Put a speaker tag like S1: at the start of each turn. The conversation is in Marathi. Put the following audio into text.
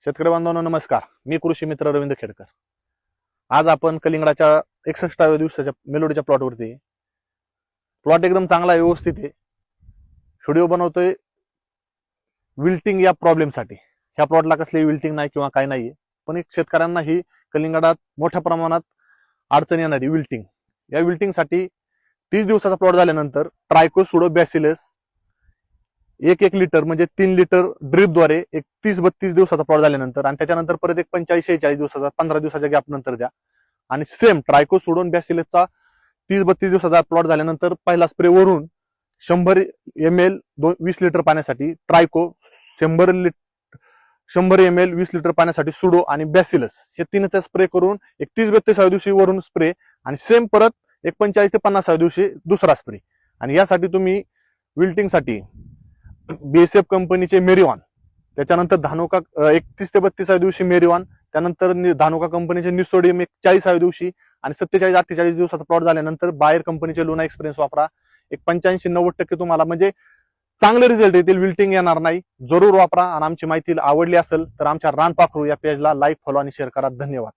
S1: शेतकरी बांधवांनो नमस्कार. मी कृषी मित्र रवींद्र खेडकर. आज आपण कलिंगडाच्या 61व्या दिवसाच्या मेलोडीच्या प्लॉटवरती. प्लॉट एकदम चांगला आहे, व्यवस्थित आहे. व्हिडिओ बनवतोय विल्टिंग या प्रॉब्लेमसाठी. ह्या प्लॉटला कसली विल्टिंग नाही किंवा काय नाहीये, पण एक शेतकऱ्यांना ही कलिंगडात मोठ्या प्रमाणात अडचण येणारी विल्टिंग. या विल्टिंगसाठी 30 दिवसाचा प्लॉट झाल्यानंतर ट्रायकोसुडो बॅसिलस 1 लिटर म्हणजे 3 लिटर ड्रिपद्वारे एक 30-32 दिवसाचा प्लॉट झाल्यानंतर आणि त्याच्यानंतर परत एक 45-46 दिवसाचा 15 दिवसाच्या गॅप नंतर द्या. आणि सेम ट्रायकोसुडोन बॅसिलसचा 30-32 दिवसाचा प्लॉट झाल्यानंतर पहिला स्प्रे वरून 100 ml 20 लिटर पाण्यासाठी ट्रायको, 100 ml 20 लिटर पाण्यासाठी सुडो आणि बॅसिलस हे तीनचा स्प्रे करून एक 30-32व्या दिवशी वरून स्प्रे आणि सेम परत एक 45 ते 50व्या दिवशी दुसरा स्प्रे. आणि यासाठी तुम्ही विल्टिंगसाठी बीएसएफ कंपनीचे मेरिऑन, त्याच्यानंतर धानुका 31 ते 32व्या दिवशी मेरिऑन, त्यानंतर धानुका कंपनीचे निसोडियम 40व्या दिवशी आणि 47-48 दिवसाचा प्लॉट झाल्यानंतर बायर कंपनीचे लुना एक्सपिरियन्स वापरा. एक 85-90% तुम्हाला म्हणजे चांगले रिझल्ट येतील, विल्टिंग येणार नाही. जरूर वापरा. आणि आमची माहिती आवडली असेल तर आमच्या रानपाखरू या पेजला लाईक, फॉलो आणि शेअर करा. धन्यवाद.